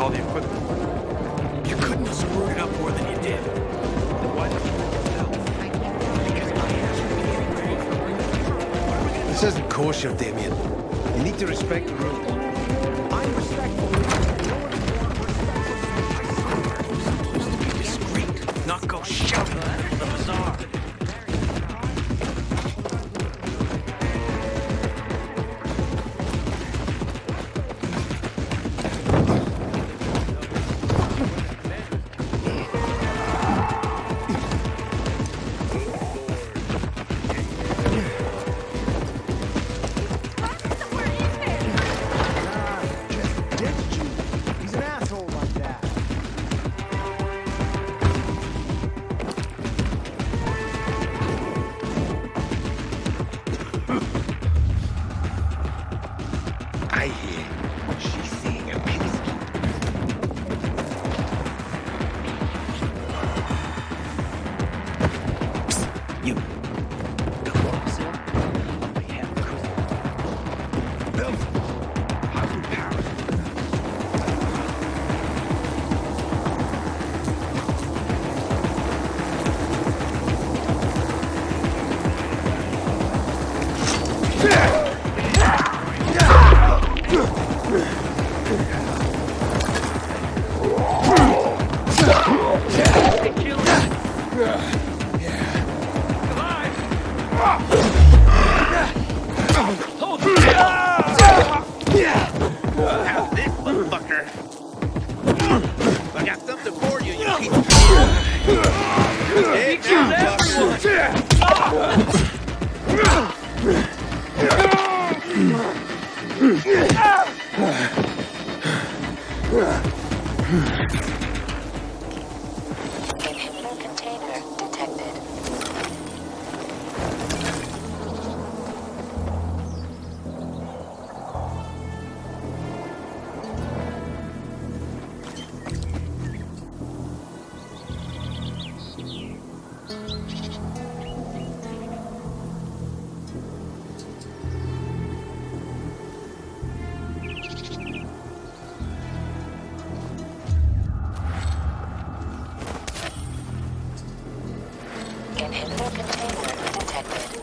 all the equipment. You couldn't have screwed it up more than you did. Why did you Because I asked you. This isn't kosher, Damien. You need to respect the rules. I'm respectful. You're supposed to be discreet, not go shouting at the bazaar. He's an asshole like that. I hear she's seeing a peacekeeper. You. Come on, sir. I have proof. Bill, how do powers? How's this, motherfucker? I got something for you, you piece of shit. Hey, now, Inhibitor container detected. Inhibitor container detected.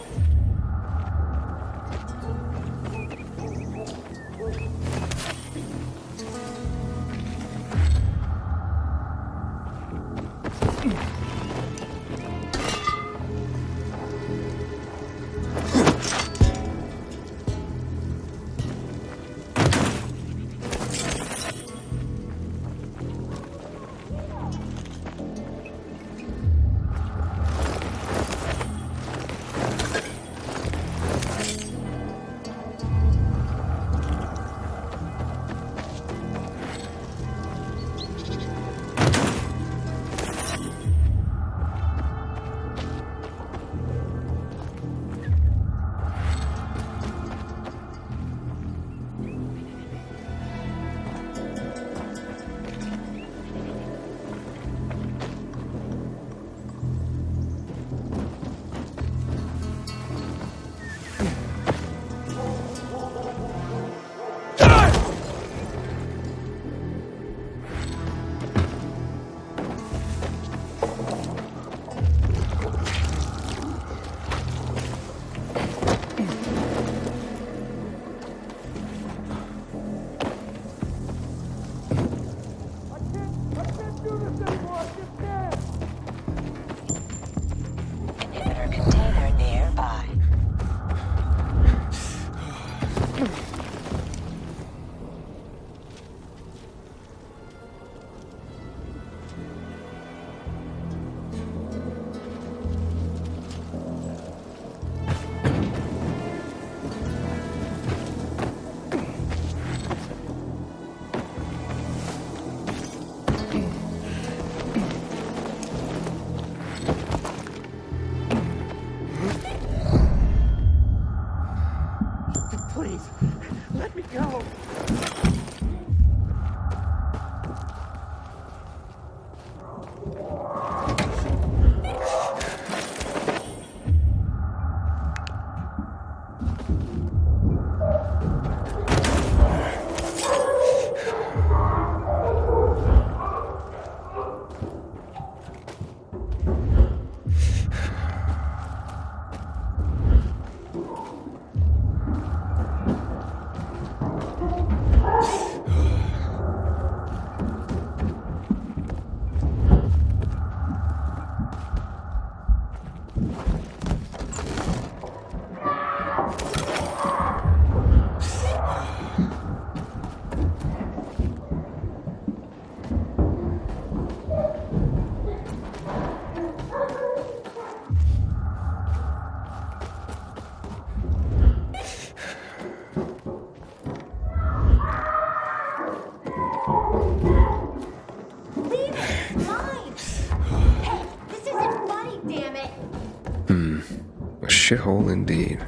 A shithole indeed.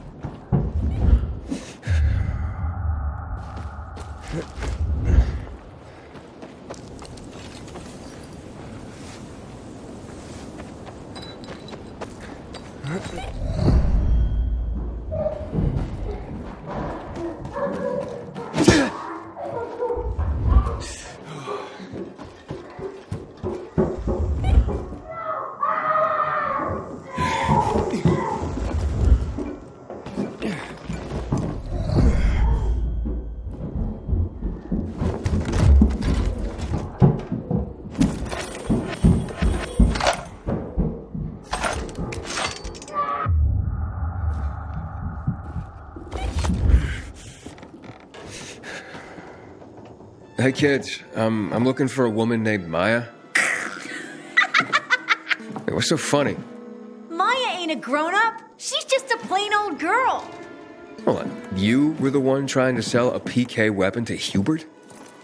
Hey kids, I'm looking for a woman named Maya. Hey, what's so funny? Maya ain't a grown-up. She's just a plain old girl. Hold on, you were the one trying to sell a PK weapon to Hubert?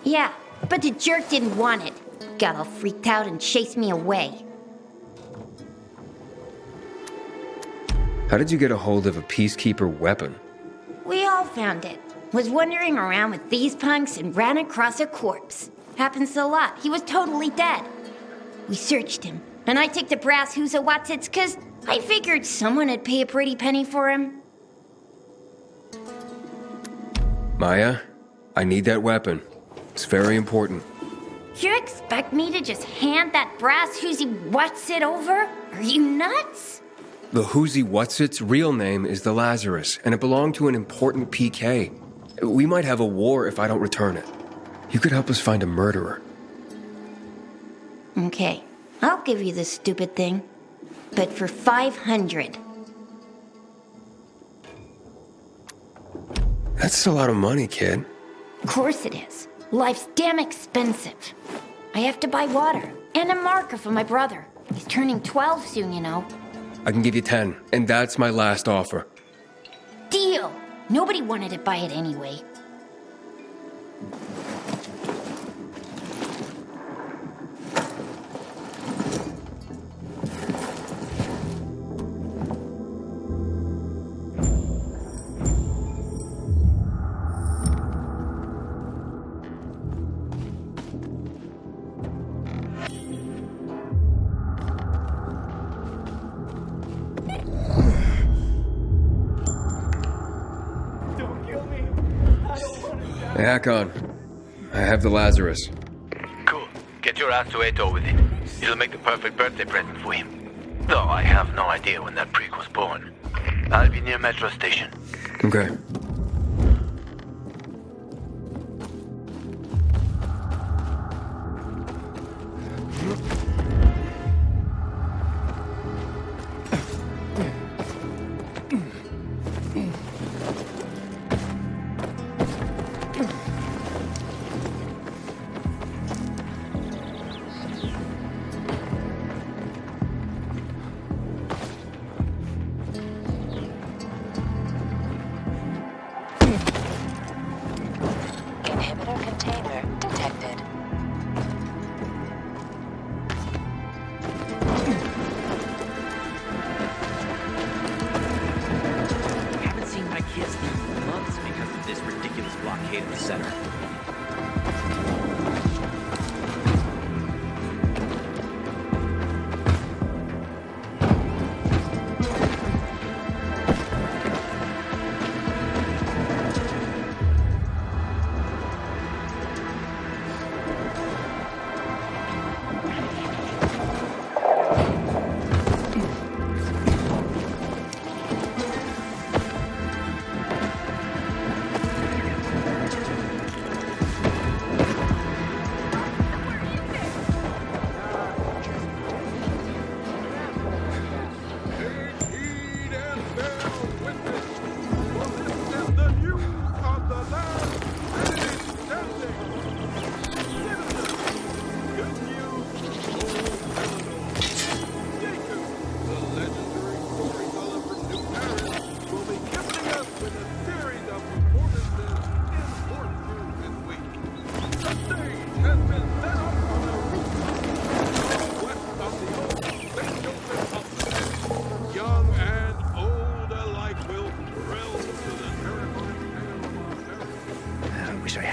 Yeah, but the jerk didn't want it. Got all freaked out and chased me away. How did you get a hold of a peacekeeper weapon? We all found it. Was wandering around with these punks and ran across a corpse. Happens a lot. He was totally dead. We searched him, and I took the brass who's a Watsits cause I figured someone would pay a pretty penny for him. Maya, I need that weapon. It's very important. You expect me to just hand that brass who's Watsit over? Are you nuts? The Whoozy Whatsit's real name is the Lazarus, and it belonged to an important PK. We might have a war if I don't return it. You could help us find a murderer. Okay, I'll give you this stupid thing. But for 500. That's a lot of money, kid. Of course it is. Life's damn expensive. I have to buy water and a marker for my brother. He's turning 12 soon, you know. I can give you 10, and that's my last offer. Deal! Nobody wanted to buy it anyway. Hey, Hakon. I have the Lazarus. Cool. Get your ass to Ato with it. It'll make the perfect birthday present for him. Though I have no idea when that prick was born. I'll be near Metro Station. Okay. Inhibitor container detected. Haven't seen my kids in months because of this ridiculous blockade of the center.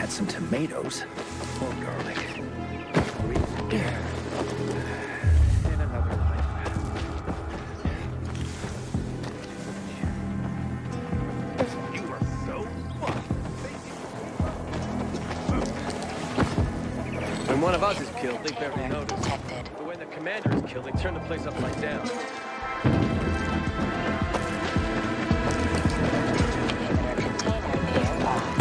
had some tomatoes. Or garlic. In another life. You are so fucked. When one of us is killed, they barely notice. Detected. But when the commander is killed, they turn the place upside down. Inhibitor container nearby.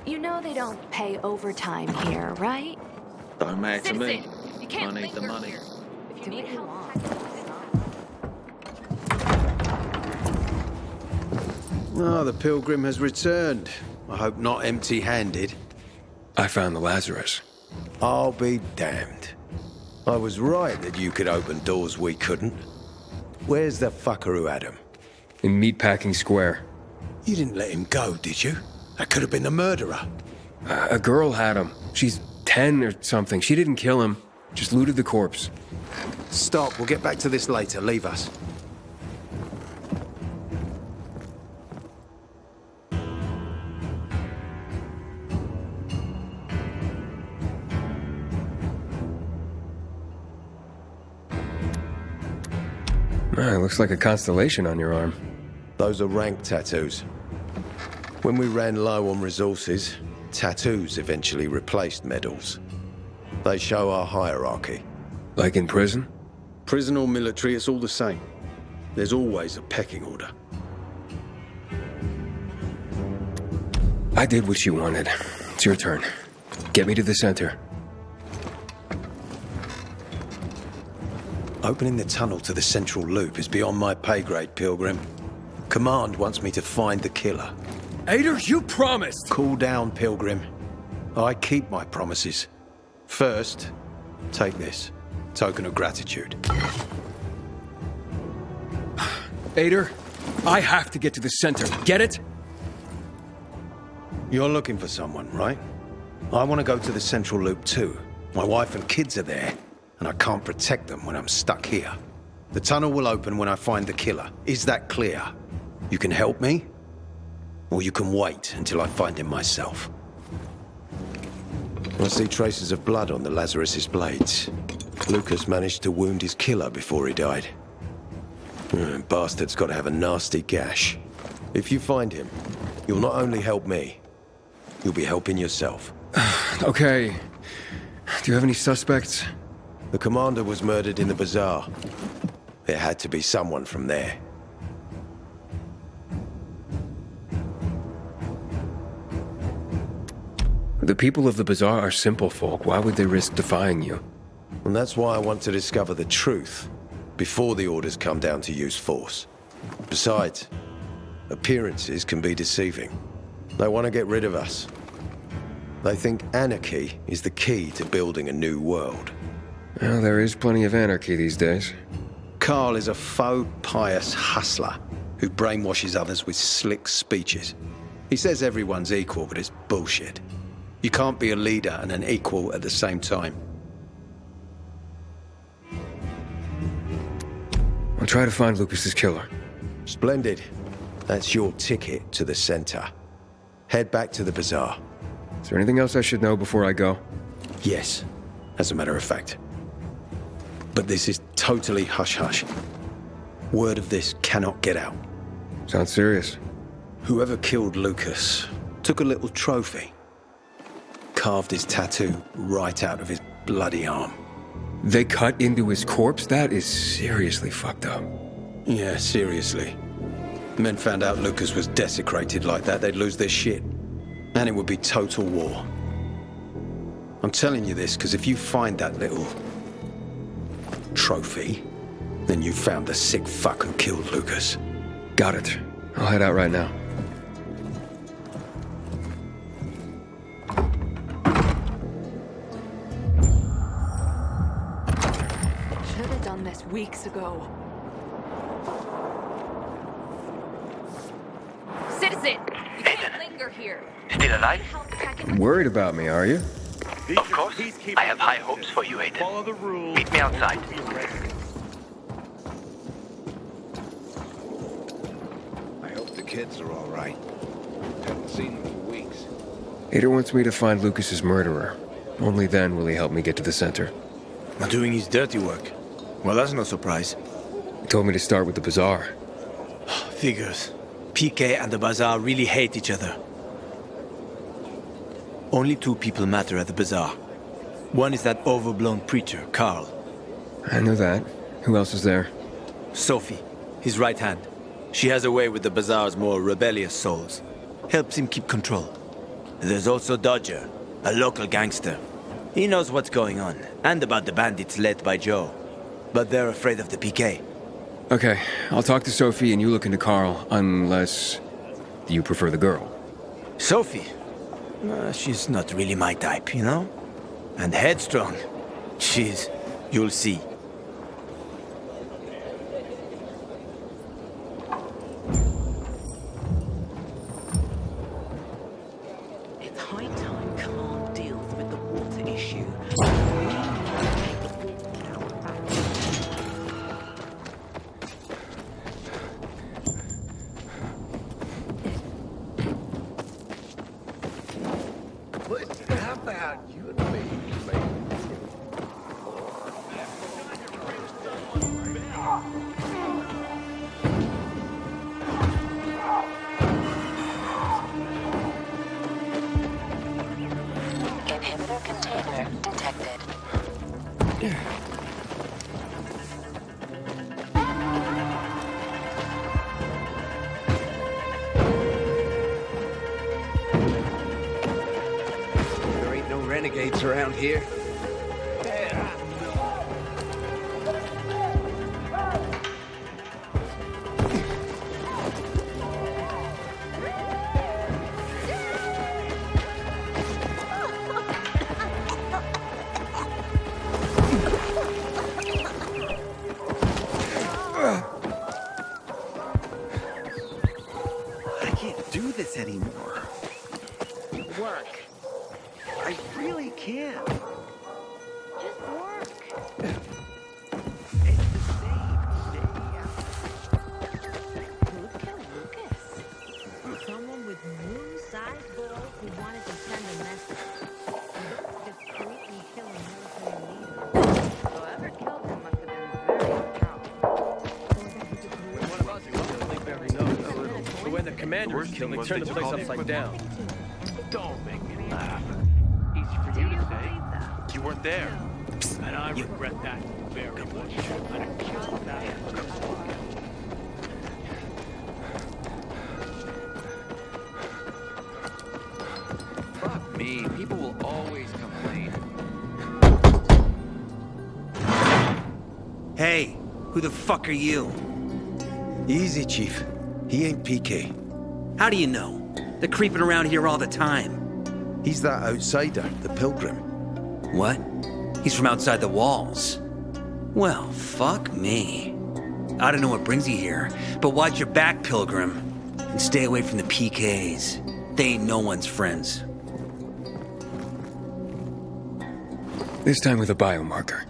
You know they don't pay overtime here, right? Don't matter to me. You can't I need the linger money. here. If you need help, Oh, the pilgrim has returned. I hope not empty-handed. I found the Lazarus. I'll be damned. I was right that you could open doors we couldn't. Where's the fucker who had him? In Meatpacking Square. You didn't let him go, did you? That could have been the murderer. A girl had him. She's 10 or something. She didn't kill him. Just looted the corpse. Stop, we'll get back to this later. Leave us. Ah, looks like a constellation on your arm. Those are rank tattoos. When we ran low on resources, tattoos eventually replaced medals. They show our hierarchy. Like in prison? Prison or military, it's all the same. There's always a pecking order. I did what you wanted. It's your turn. Get me to the center. Opening the tunnel to the central loop is beyond my pay grade, Pilgrim. Command wants me to find the killer. Ader, you promised! Cool down, Pilgrim. I keep my promises. First, take this. Token of gratitude. Ader, I have to get to the center. Get it? You're looking for someone, right? I want to go to the central loop too. My wife and kids are there, and I can't protect them when I'm stuck here. The tunnel will open when I find the killer. Is that clear? You can help me, or you can wait until I find him myself. I see traces of blood on the Lazarus's blades. Lucas managed to wound his killer before he died. Bastard's got to have a nasty gash. If you find him, you'll not only help me, you'll be helping yourself. Okay. Do you have any suspects? The commander was murdered in the bazaar. It had to be someone from there. The people of the bazaar are simple folk. Why would they risk defying you? And that's why I want to discover the truth before the orders come down to use force. Besides, appearances can be deceiving. They want to get rid of us. They think anarchy is the key to building a new world. Well, there is plenty of anarchy these days. Carl is a faux pious hustler who brainwashes others with slick speeches. He says everyone's equal, but it's bullshit. You can't be a leader and an equal at the same time. I'll try to find Lucas's killer. Splendid. That's your ticket to the center. Head back to the bazaar. Is there anything else I should know before I go? Yes, as a matter of fact. But this is totally hush-hush. Word of this cannot get out. Sounds serious. Whoever killed Lucas took a little trophy, carved his tattoo right out of his bloody arm. They cut into his corpse? That is seriously fucked up. Yeah, seriously. Men found out Lucas was desecrated like that, they'd lose their shit. And it would be total war. I'm telling you this because if you find that little trophy, then you found the sick fuck who killed Lucas. Got it. I'll head out right now. Should have done this weeks ago. Citizen, you can't linger here. Still alive? Worried about me, are you? Of course. I have high hopes for you, Aiden. Follow the rules. Meet me outside. I hope the kids are all right. Haven't seen them for weeks. Ada wants me to find Lucas's murderer. Only then will he help me get to the center. Not doing his dirty work. Well, that's no surprise. He told me to start with the bazaar. Figures. PK and the bazaar really hate each other. Only two people matter at the bazaar. One is that overblown preacher, Carl. I know that. Who else is there? Sophie, his right hand. She has a way with the bazaar's more rebellious souls. Helps him keep control. There's also Dodger, a local gangster. He knows what's going on, and about the bandits led by Joe. But they're afraid of the PK. Okay, I'll talk to Sophie and you look into Carl, unless you prefer the girl. Sophie? She's not really my type, you know? And headstrong. You'll see. It's high time Carl deals with the water issue. How about you and me, mate? Inhibitor container detected. There ain't no renegades around here. I can't do this anymore. Work. I really can't. Just work. It's the same day Who killed Lucas? Someone with moon-sized balls who wanted to send a message. Discreetly killing military leaders. Whoever killed him must have been very powerful. One of us killed, they barely noticed. But when the commander was killed, they turned the place upside down. Don't make me laugh. Easy for you to say. You weren't there. And I regret that very much. Fuck me. People will always complain. Hey, who the fuck are you? Easy, Chief. He ain't PK. How do you know? They're creeping around here all the time. He's that outsider, the pilgrim. What? He's from outside the walls. Well, fuck me. I don't know what brings you here, but watch your back, Pilgrim. And stay away from the PKs. They ain't no one's friends. This time with a biomarker.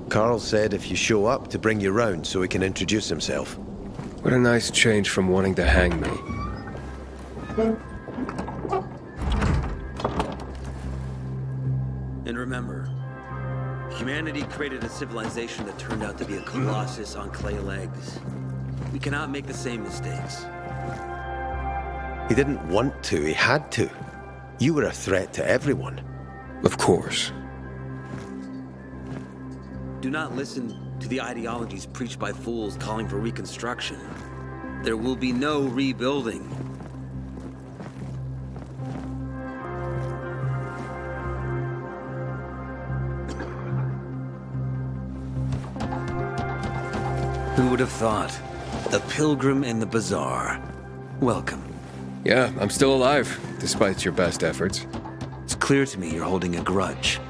Carl said if you show up to bring you round so he can introduce himself. What a nice change from wanting to hang me. And remember, Humanity created a civilization that turned out to be a colossus on clay legs. We cannot make the same mistakes. He didn't want to, he had to. You were a threat to everyone. Of course. Do not listen to the ideologies preached by fools calling for reconstruction. There will be no rebuilding. Who would have thought? A pilgrim in the bazaar. Welcome. Yeah, I'm still alive, despite your best efforts. It's clear to me you're holding a grudge.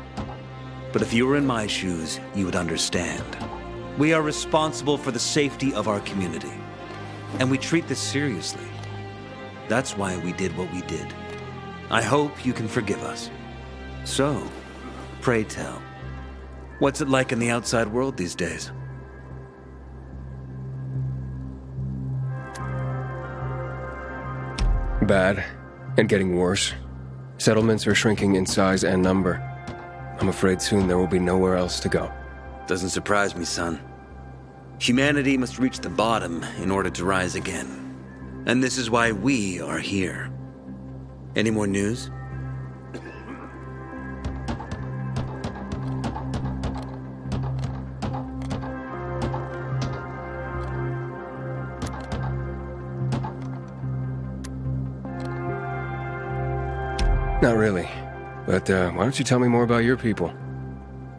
But if you were in my shoes, you would understand. We are responsible for the safety of our community. And we treat this seriously. That's why we did what we did. I hope you can forgive us. So, pray tell, what's it like in the outside world these days? Bad, and getting worse. Settlements are shrinking in size and number. I'm afraid soon there will be nowhere else to go. Doesn't surprise me, son. Humanity must reach the bottom in order to rise again. And this is why we are here. Any more news? Not really. But why don't you tell me more about your people?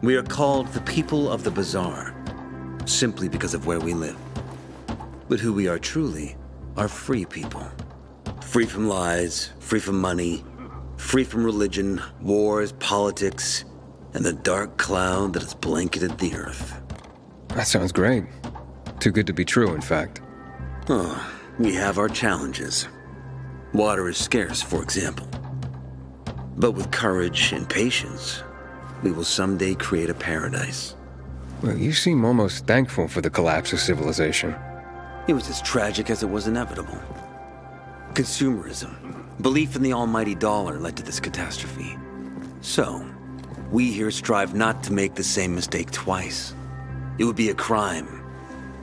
We are called the people of the bazaar, simply because of where we live. But who we are truly are free people. Free from lies, free from money, free from religion, wars, politics, and the dark cloud that has blanketed the earth. That sounds great. Too good to be true, in fact. Oh, we have our challenges. Water is scarce, for example. But with courage and patience, we will someday create a paradise. Well, you seem almost thankful for the collapse of civilization. It was as tragic as it was inevitable. Consumerism, belief in the almighty dollar led to this catastrophe. So, we here strive not to make the same mistake twice. It would be a crime.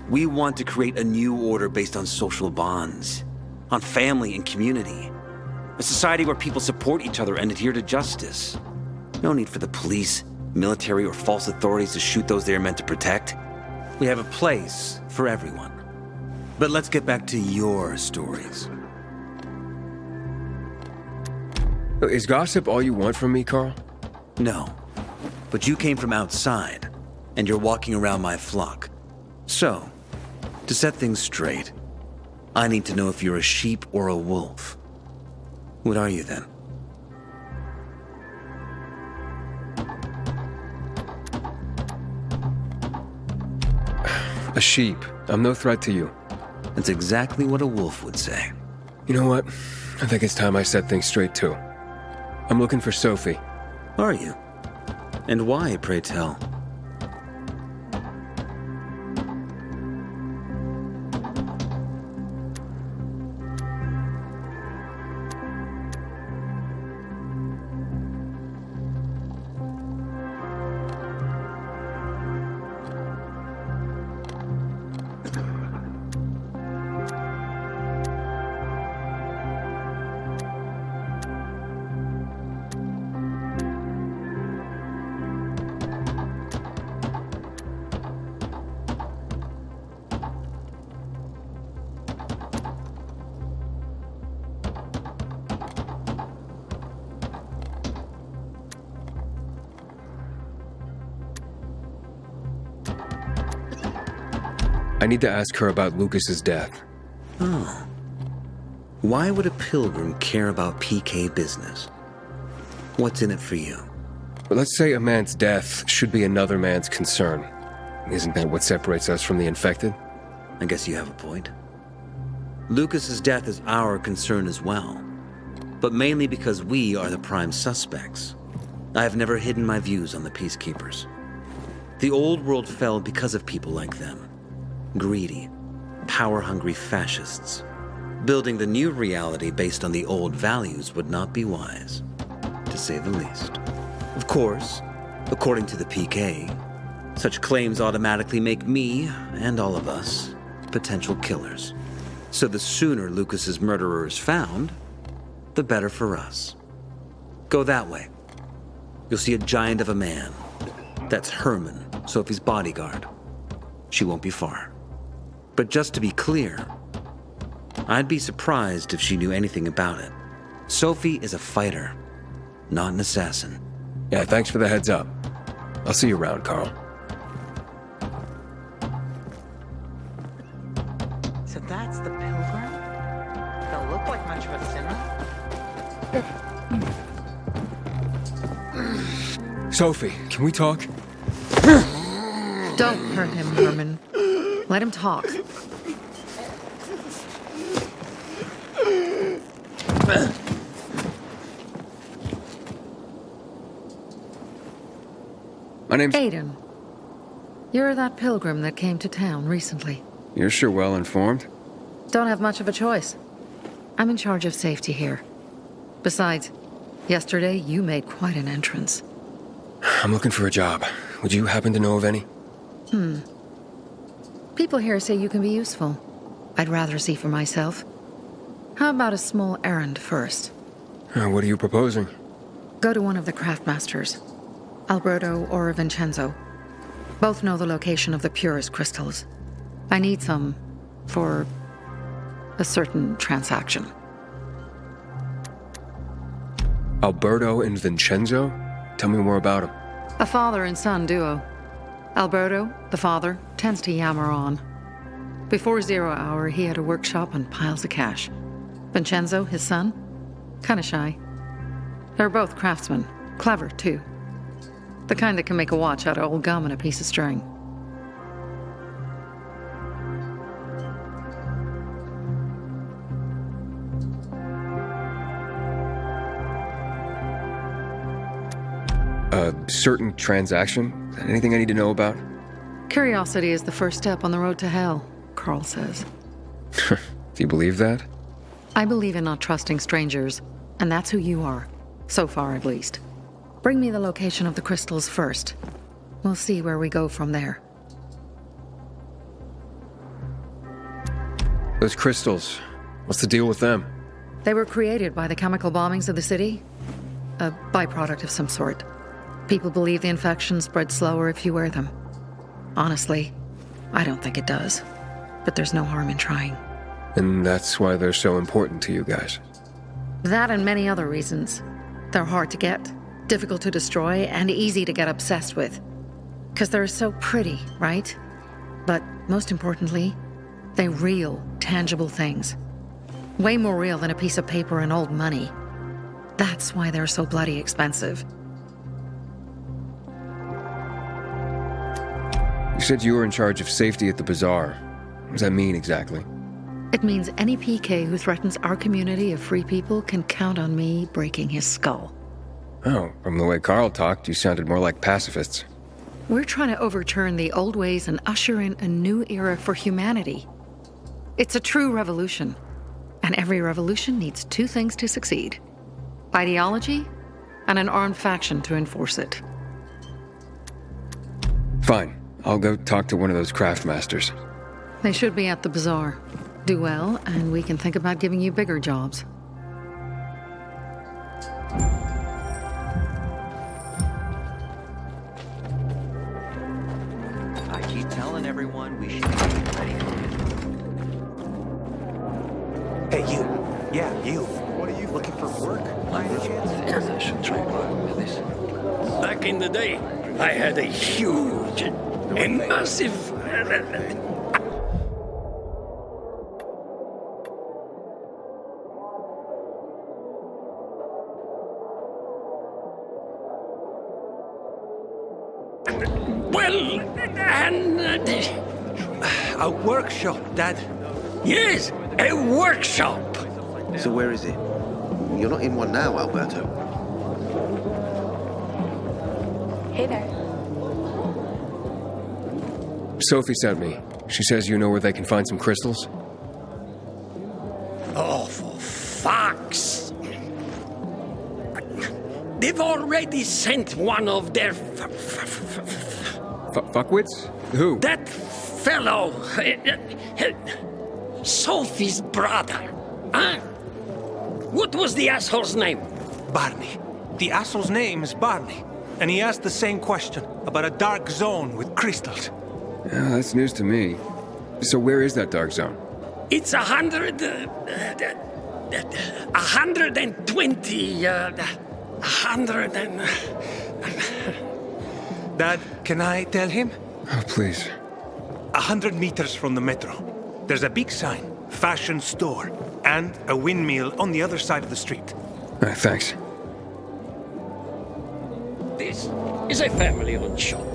We want to create a new order based on social bonds, on family and community. A society where people support each other and adhere to justice. No need for the police, military, or false authorities to shoot those they are meant to protect. We have a place for everyone. But let's get back to your stories. Is gossip all you want from me, Carl? No. But you came from outside, and you're walking around my flock. So, to set things straight, I need to know if you're a sheep or a wolf. What are you then? A sheep. I'm no threat to you. That's exactly what a wolf would say. You know what? I think it's time I set things straight too. I'm looking for Sophie. Are you? And why, pray tell? I need to ask her about Lucas's death. Oh. Why would a pilgrim care about PK business? What's in it for you? But let's say a man's death should be another man's concern. Isn't that what separates us from the infected? I guess you have a point. Lucas's death is our concern as well, but mainly because we are the prime suspects. I have never hidden my views on the Peacekeepers. The old world fell because of people like them. Greedy, power-hungry fascists. Building the new reality based on the old values would not be wise, to say the least. Of course, According to the PK, such claims automatically make me, and all of us, potential killers. So the sooner Lucas's murderer is found, the better for us. Go that way. You'll see a giant of a man. That's Herman, Sophie's bodyguard. She won't be far. But just to be clear, I'd be surprised if she knew anything about it. Sophie is a fighter, not an assassin. Yeah, thanks for the heads up. I'll see you around, Carl. So that's the Pilgrim? Don't look like much of a sinner. Sophie, can we talk? Don't hurt him, Herman. Let him talk. My name's... Aiden. You're that pilgrim that came to town recently. You're sure well informed. Don't have much of a choice. I'm in charge of safety here. Besides, yesterday you made quite an entrance. I'm looking for a job. Would you happen to know of any? People here say you can be useful. I'd rather see for myself. How about a small errand first? What are you proposing? Go to one of the craftmasters, Alberto or Vincenzo. Both know the location of the purest crystals. I need some for a certain transaction. Alberto and Vincenzo? Tell me more about them. A father and son duo. Alberto, the father, tends to yammer on. Before 0 hour, he had a workshop and piles of cash. Vincenzo, his son, kinda shy. They're both craftsmen, clever too. The kind that can make a watch out of old gum and a piece of string. A certain transaction? Anything I need to know about? Curiosity is the first step on the road to hell, Carl says. Do you believe that? I believe in not trusting strangers, and that's who you are. So far, at least. Bring me the location of the crystals first. We'll see where we go from there. Those crystals, what's the deal with them? They were created by the chemical bombings of the city. A byproduct of some sort. People believe the infection spreads slower if you wear them. Honestly, I don't think it does. But there's no harm in trying. And that's why they're so important to you guys. That and many other reasons. They're hard to get, difficult to destroy, and easy to get obsessed with. Because they're so pretty, right? But most importantly, they're real, tangible things. Way more real than a piece of paper and old money. That's why they're so bloody expensive. You said you were in charge of safety at the bazaar. What does that mean exactly? It means any PK who threatens our community of free people can count on me breaking his skull. Oh, from the way Carl talked, you sounded more like pacifists. We're trying to overturn the old ways and usher in a new era for humanity. It's a true revolution. And every revolution needs two things to succeed. Ideology and an armed faction to enforce it. Fine. I'll go talk to one of those craftmasters. They should be at the bazaar. Do well, and we can think about giving you bigger jobs. I keep telling everyone we should be ready for it. Hey, you. Yeah, you. What are you looking for work? Back in the day, I had a huge, a massive... Well, and... A workshop, Dad. Yes, a workshop. So where is it? You're not in one now, Alberto. Hey there. Sophie sent me. She says you know where they can find some crystals? Oh, for fuck's... They've already sent one of their Fuckwits? Who? that fellow, Sophie's brother. Huh? What was the asshole's name? Barney. The asshole's name is Barney. And he asked the same question about a dark zone with crystals. Yeah, that's news to me. So where is that dark zone? It's 120. 100 and. Dad, can I tell him? Oh, please. 100 meters from the metro. There's a big sign, fashion store, and a windmill on the other side of the street. Thanks. This is a family-owned shop.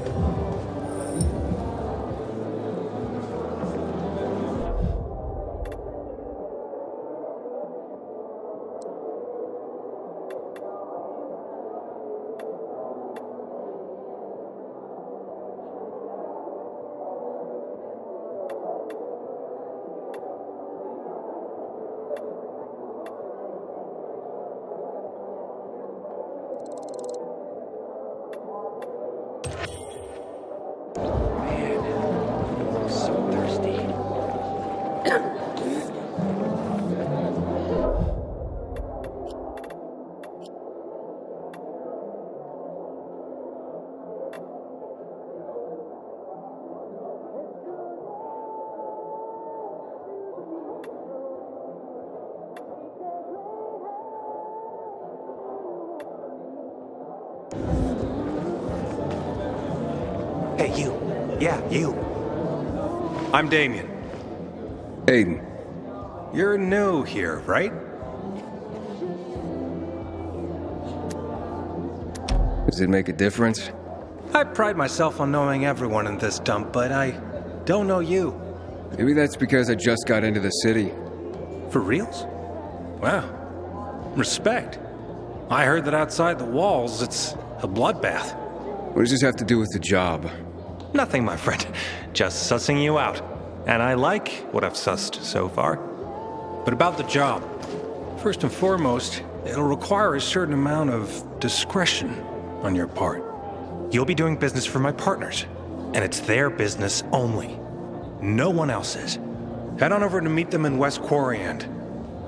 Hey, you. Yeah, you. I'm Damien. Aiden. You're new here, right? Does it make a difference? I pride myself on knowing everyone in this dump, but I don't know you. Maybe that's because I just got into the city. For reals? Wow. Respect. I heard that outside the walls, it's a bloodbath. What does this have to do with the job? Nothing, my friend. Just sussing you out. And I like what I've sussed so far. But about the job. First and foremost, it'll require a certain amount of discretion on your part. You'll be doing business for my partners, and it's their business only. No one else's. Head on over to meet them in West Quarry and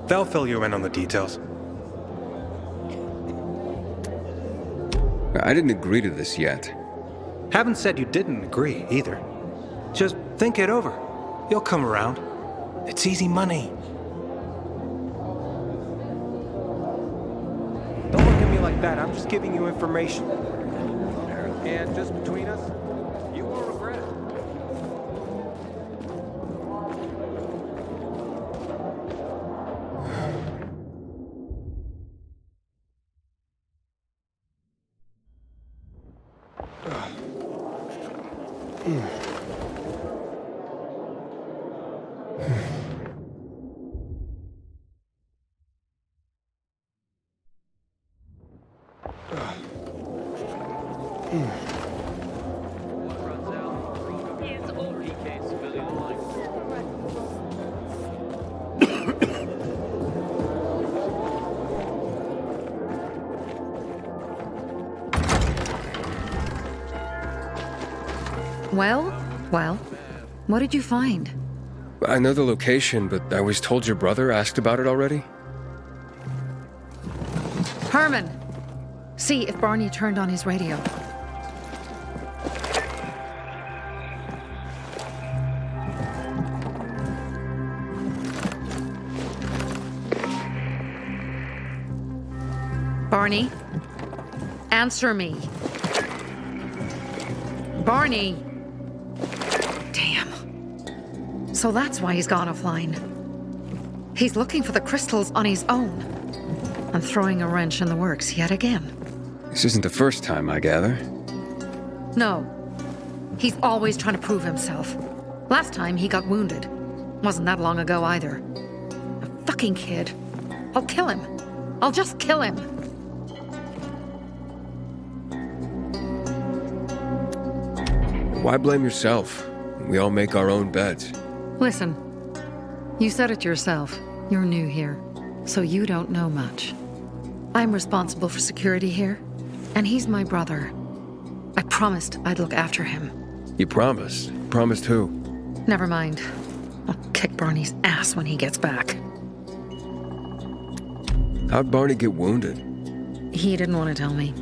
they'll fill you in on the details. I didn't agree to this yet. Haven't said you didn't agree, either. Just think it over. You'll come around. It's easy money. Don't look at me like that. I'm just giving you information. And just between us, you won't regret it. Well, what did you find? I know the location, but I was told your brother asked about it already. Herman! See if Barney turned on his radio. Barney? Answer me. Barney! Damn. So that's why he's gone offline. He's looking for the crystals on his own. And throwing a wrench in the works yet again. This isn't the first time, I gather. No. He's always trying to prove himself. Last time he got wounded. Wasn't that long ago either. A fucking kid. I'll kill him. I'll just kill him. Why blame yourself? We all make our own beds. Listen, you said it yourself. You're new here, so you don't know much. I'm responsible for security here, And he's my brother. I promised I'd look after him. You promised? Promised who? Never mind. I'll kick Barney's ass when he gets back. How'd Barney get wounded? He didn't want to tell me.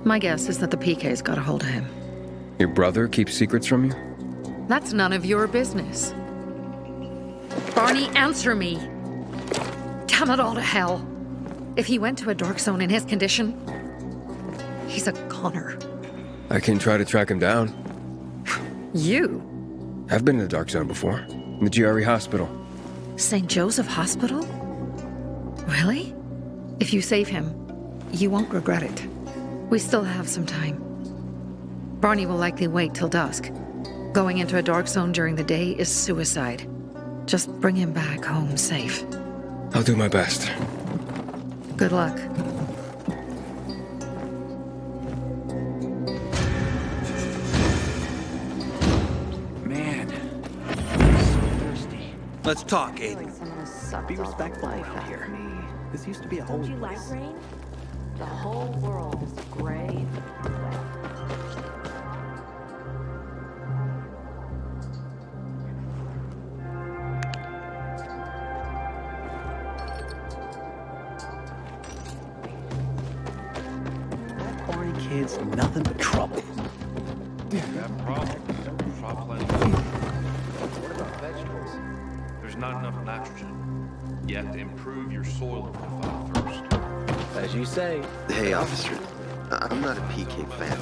My guess is that the PK's got a hold of him. Your brother keeps secrets from you? That's none of your business. Barney, answer me! Damn it all to hell! If he went to a dark zone in his condition, he's a goner. I can try to track him down. You? I've been in the dark zone before. In the GRE hospital. St. Joseph Hospital? Really? If you save him, you won't regret it. We still have some time. Barney will likely wait till dusk. Going into a dark zone during the day is suicide. Just bring him back home safe. I'll do my best. Good luck. Man, I'm so thirsty. Let's talk, Aiden. Be respectful around here. This used to be a holy Do you place. like rain? The whole world is gray and wet. That Barney kid's nothing but trouble. That problem. Drop plenty. What about vegetables? There's not enough nitrogen. You have to improve your soil profile first. As you say. Hey, officer. I'm not a PK fan.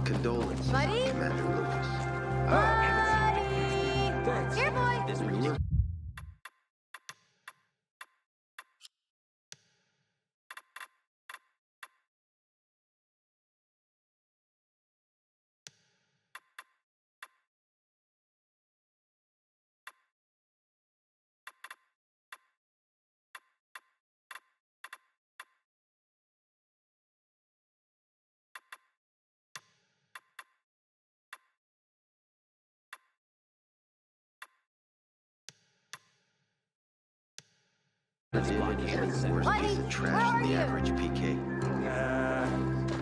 Condolences, Buddy? Commander Lucas. Buddy! Here, boy! It's worse piece of trash than the average PK.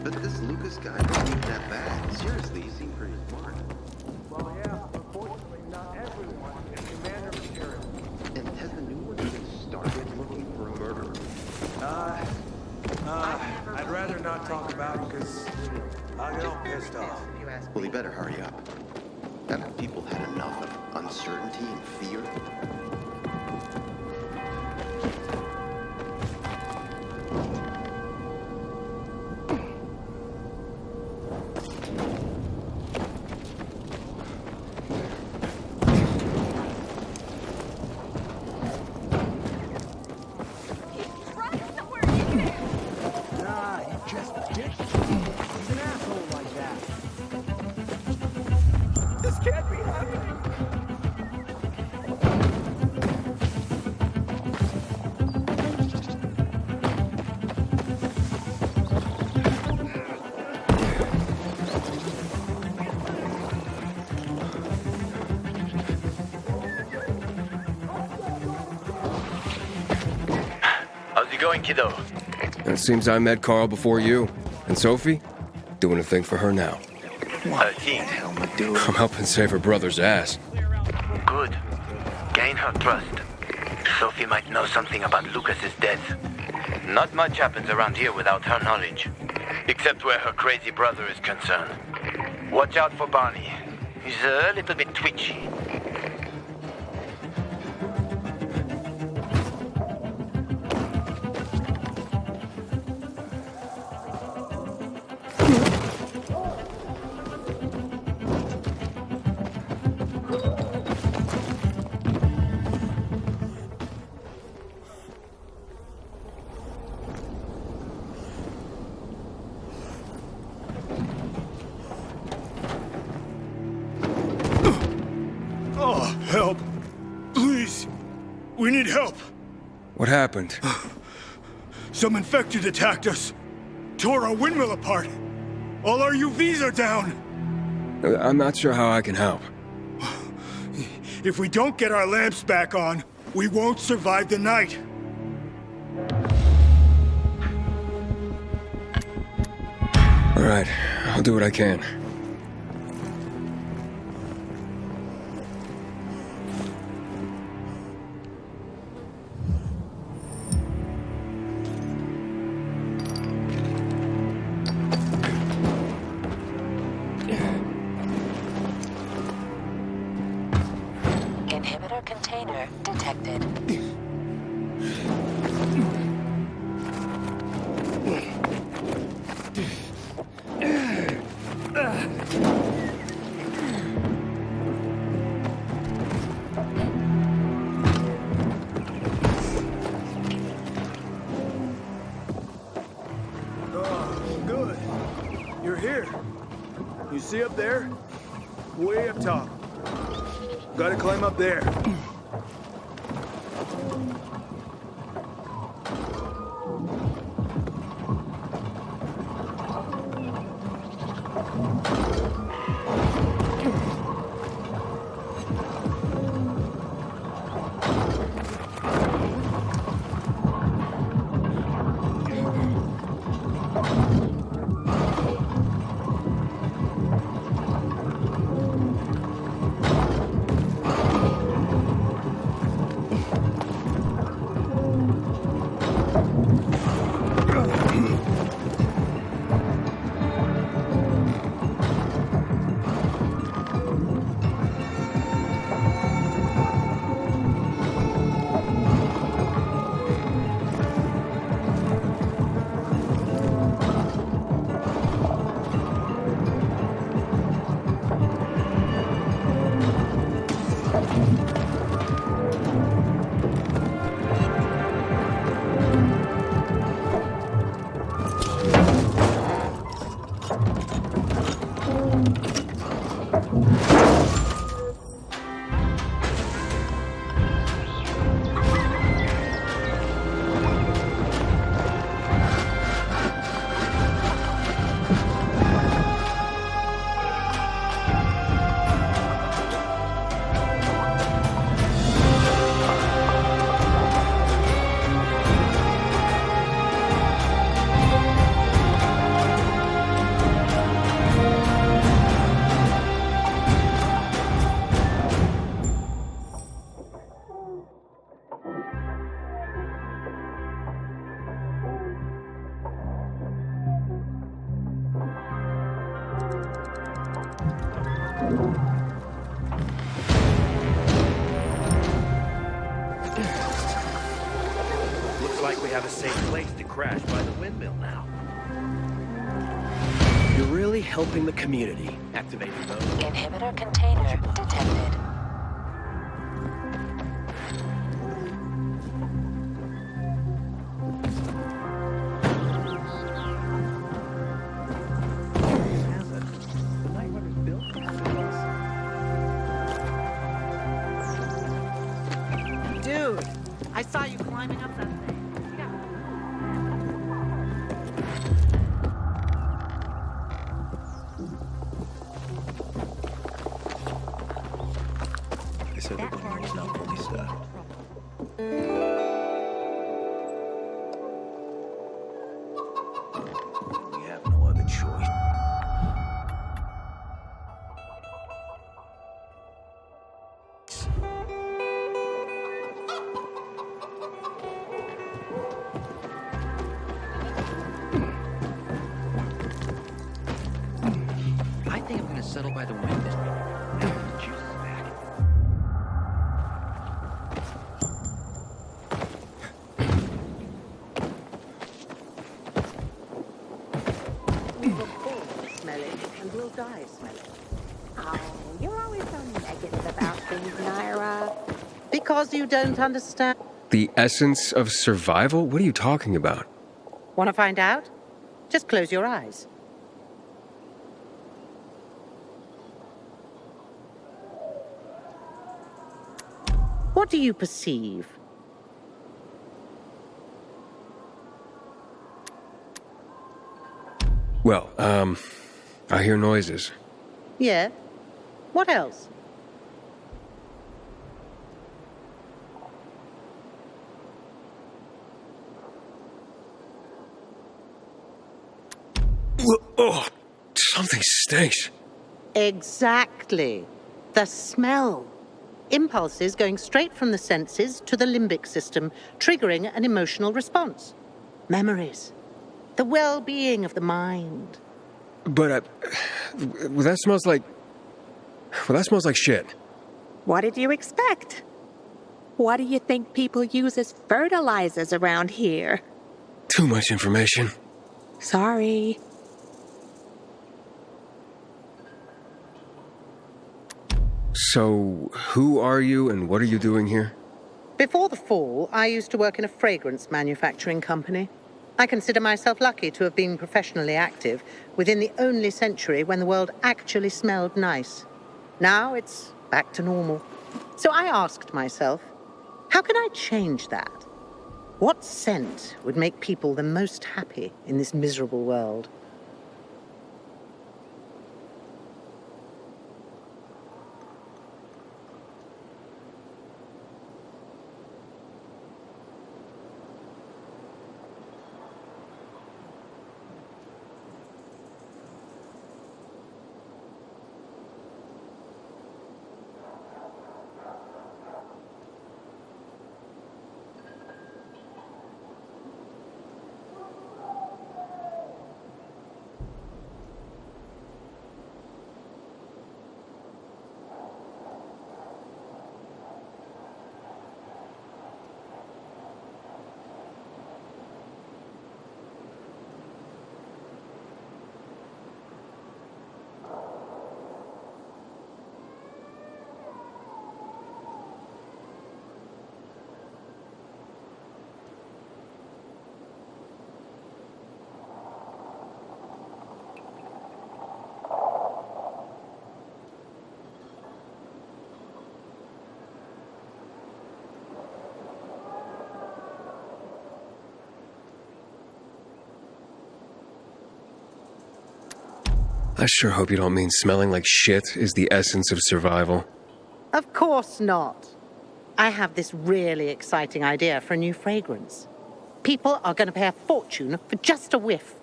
But this Lucas guy isn't that bad. Seriously, he seemed pretty smart. Well, yeah, unfortunately, not everyone is commander material. And has the new one even started looking for a murderer? I'd rather not talk about it because I get all pissed off. Well, he better hurry up. Haven't people had enough of uncertainty and fear? Going, kiddo? It seems I met Carl before you. And Sophie? Doing a thing for her now. What the hell am I doing? I'm helping save her brother's ass. Good. Gain her trust. Sophie might know something about Lucas's death. Not much happens around here without her knowledge. Except where her crazy brother is concerned. Watch out for Barney. He's a little bit twitchy. Help. Please. We need help. What happened? Some infected attacked us. Tore our windmill apart. All our UVs are down. I'm not sure how I can help. If we don't get our lamps back on, we won't survive the night. right, I'll do what I can. Inhibitor container detected. Good. You're here. You see up there? Way up top. Gotta climb up there. Looks like we have a safe place to crash by the windmill now. You're really helping the community. Activating those. Inhibitor container detected. Dude, I saw you climbing up that thing. They said the building is now fully staffed. We have no other choice. I think I'm gonna settle by the windmill. Juice is back. Smell it, and we'll die smelling. Oh, you're always so negative about things, Naira. Because you don't understand. The essence of survival? What are you talking about? Want to find out? Just close your eyes. What do you perceive? Well, I hear noises. Yeah? What else? Oh, Something stinks. Exactly. The smell. Impulses going straight from the senses to the limbic system, triggering an emotional response. Memories. The well-being of the mind. But, well, that smells like... Well, that smells like shit. What did you expect? What do you think people use as fertilizers around here? Too much information. Sorry. So, who are you and what are you doing here? Before the fall, I used to work in a fragrance manufacturing company. I consider myself lucky to have been professionally active within the only century when the world actually smelled nice. Now it's back to normal. So I asked myself, how can I change that? What scent would make people the most happy in this miserable world? I sure hope you don't mean smelling like shit is the essence of survival. Of course not. I have this really exciting idea for a new fragrance. People are going to pay a fortune for just a whiff.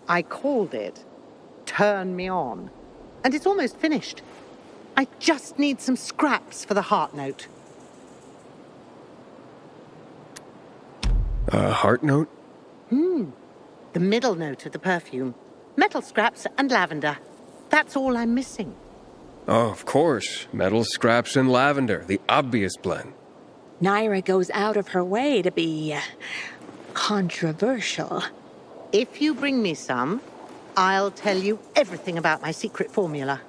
I called it Turn Me On. And it's almost finished. I just need some scraps for the heart note. Heart note? The middle note of the perfume. Metal scraps and lavender. That's all I'm missing. Oh, of course. Metal scraps and lavender, the obvious blend. Naira goes out of her way to be controversial. If you bring me some, I'll tell you everything about my secret formula.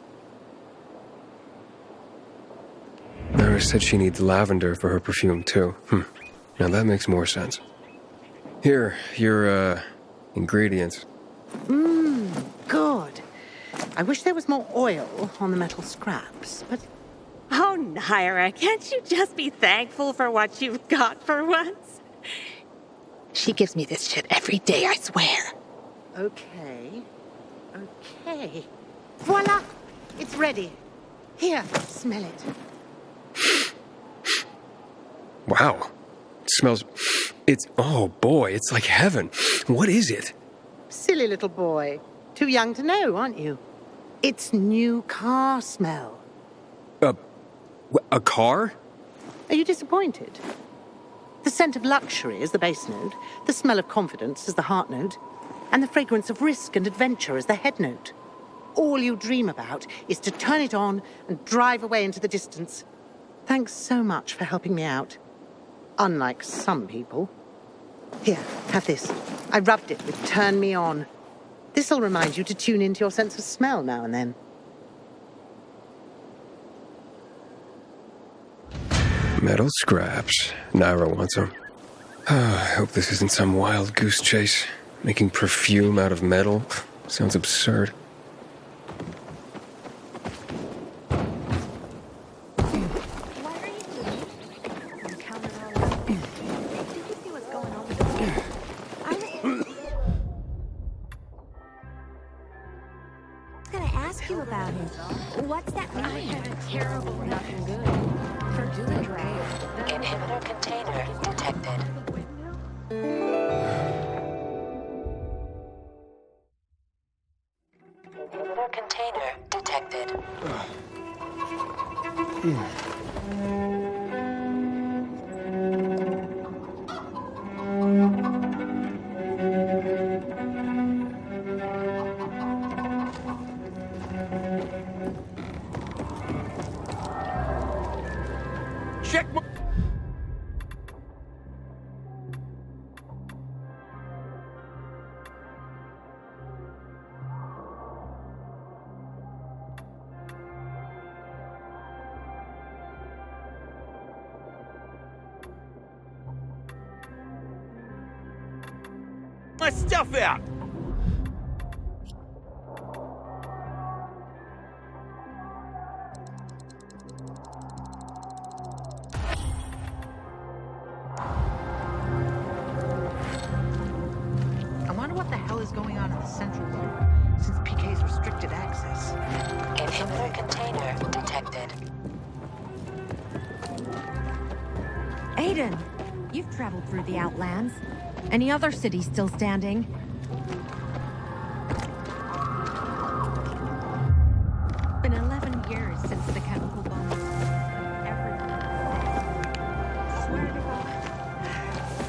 Naira said she needs lavender for her perfume, too. Now that makes more sense. Here, your, ingredients. Good. I wish there was more oil on the metal scraps, but... Oh, Naira, can't you just be thankful for what you've got for once? She gives me this shit every day, I swear. Okay. Voila! It's ready. Here, smell it. Wow. It smells... Oh boy, it's like heaven. What is it? Silly little boy. Too young to know, aren't you? It's new car smell. A car? Are you disappointed? The scent of luxury is the base note, the smell of confidence is the heart note, and the fragrance of risk and adventure is the head note. All you dream about is to turn it on and drive away into the distance. Thanks so much for helping me out. Unlike some people. Here, have this. I rubbed it with Turn Me On. This'll remind you to tune into your sense of smell now and then. Metal scraps. Naira wants them. I hope this isn't some wild goose chase. Making perfume out of metal. Sounds absurd. What's that mean? I had a terrible nothing good. For doing right. Inhibitor container detected. container detected. Check my... my stuff out! I wonder what the hell is going on in the central loop, since PK's restricted access. Inhibitor container detected. Aiden, you've traveled through the Outlands. Any other cities still standing? Been 11 years since the chemical bomb. Swear to God,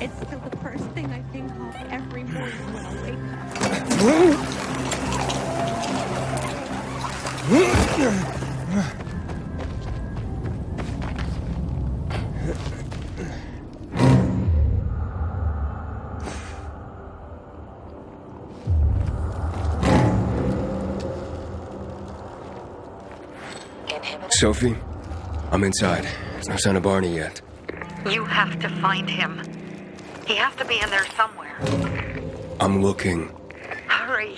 it's still the first thing I think of every morning when I wake up. Sophie, I'm inside. There's no sign of Barney yet. You have to find him. He has to be in there somewhere. I'm looking. Hurry.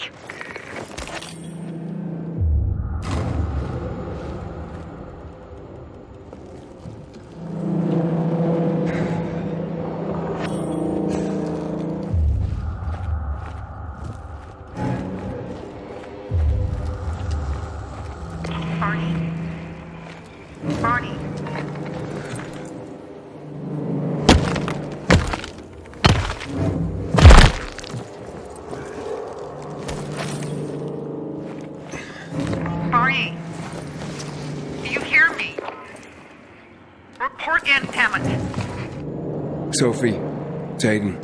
Barney. Barney. Do you hear me? Report in, damn it. Sophie, it's Aiden.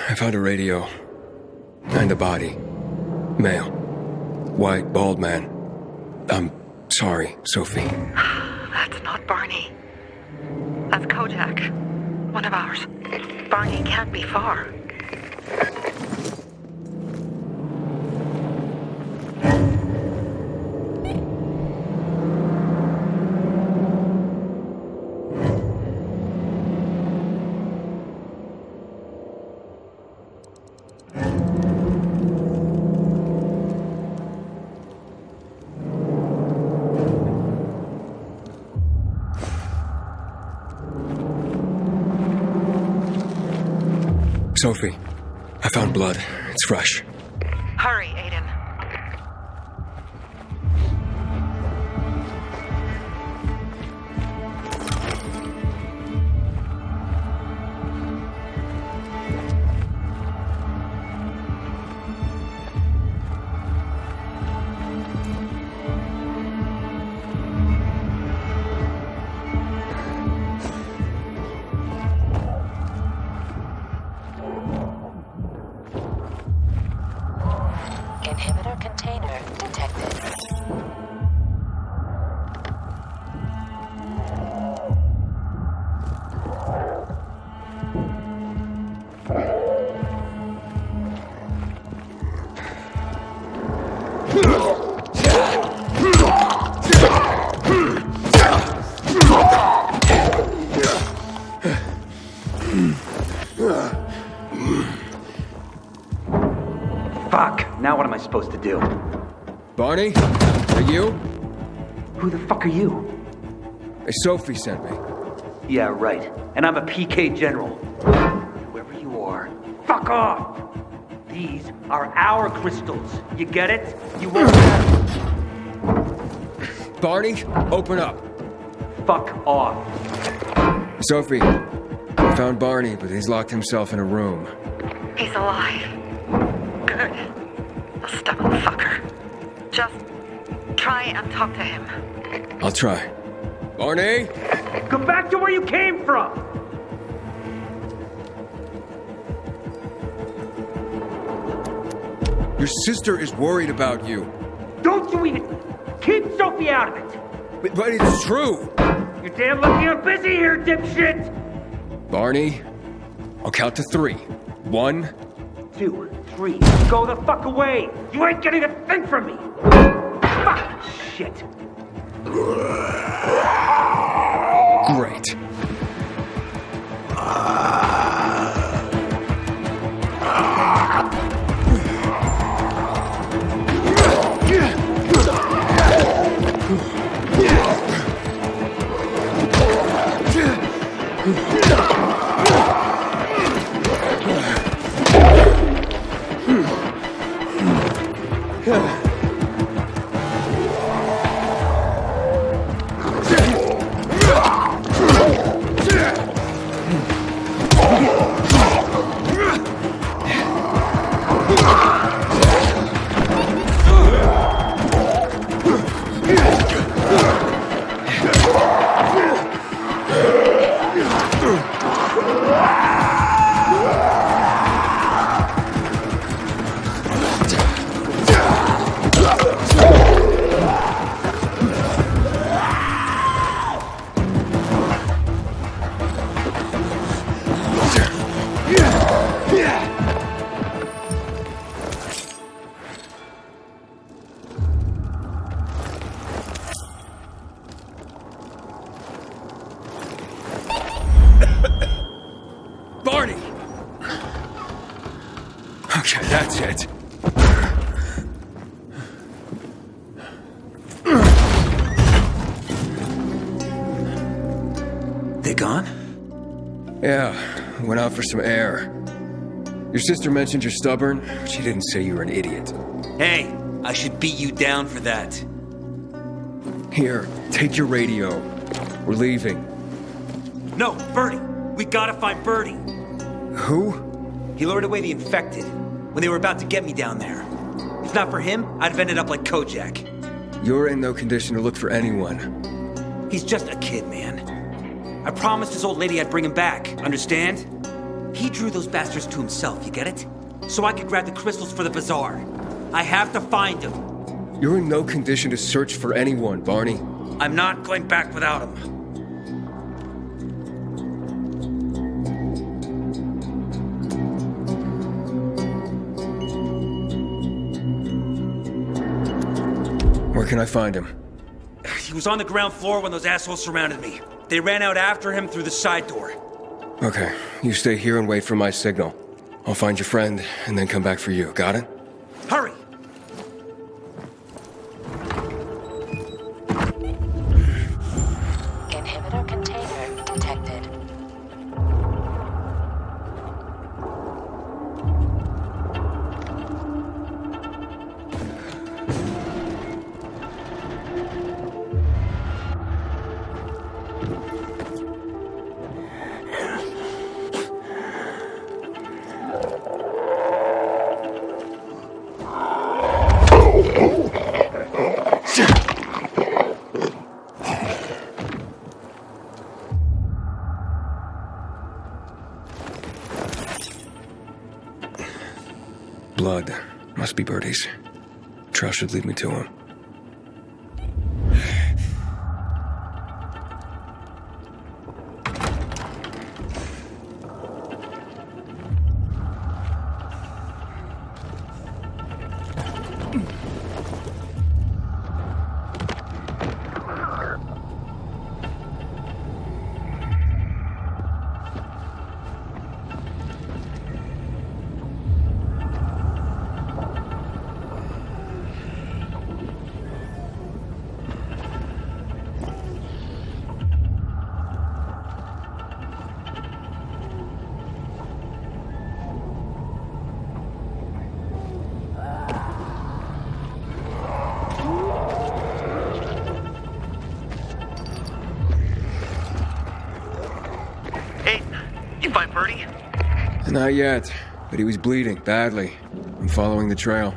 I found a radio. And a body. Male. White, bald man. I'm sorry, Sophie. That's not Barney. That's Kojak. One of ours. Barney can't be far. Sophie, I found blood. It's fresh. Hurry, Aiden. Inhibitor container detected. Fuck! Now what am I supposed to do? Barney? Are you? Who the fuck are you? Sophie sent me. Yeah, right. And I'm a PK general. Whoever you are, fuck off! These are our crystals. You get it? You won't have... Barney, open up. Fuck off. Sophie, I found Barney, but he's locked himself in a room. He's alive. Good. A stubborn fucker. Just try and talk to him. I'll try. Barney? Go back to where you came from! Your sister is worried about you. Don't you even... Keep Sophie out of it! But it's true! You're damn lucky I'm busy here, dipshit! Barney, I'll count to 3. 1, 2, 3. Go the fuck away! You ain't getting a thing from me! Fucking shit! Great. Barney! Okay, that's it. They gone? Yeah, went out for some air. Your sister mentioned you're stubborn. She didn't say you were an idiot. Hey, I should beat you down for that. Here, take your radio. We're leaving. No, Birdie! We gotta find Birdie! Who? He lured away the infected when they were about to get me down there. If not for him, I'd have ended up like Kojak. You're in no condition to look for anyone. He's just a kid, man. I promised his old lady I'd bring him back, understand? He drew those bastards to himself, you get it? So I could grab the crystals for the bazaar. I have to find him. You're in no condition to search for anyone, Barney. I'm not going back without him. Where can I find him? He was on the ground floor when those assholes surrounded me. They ran out after him through the side door. Okay, you stay here and wait for my signal. I'll find your friend and then come back for you. Got it? Hurry! Inhibitor container detected. Blood. Must be Birdie's. Trail should lead me to him. Not yet, but he was bleeding badly. I'm following the trail.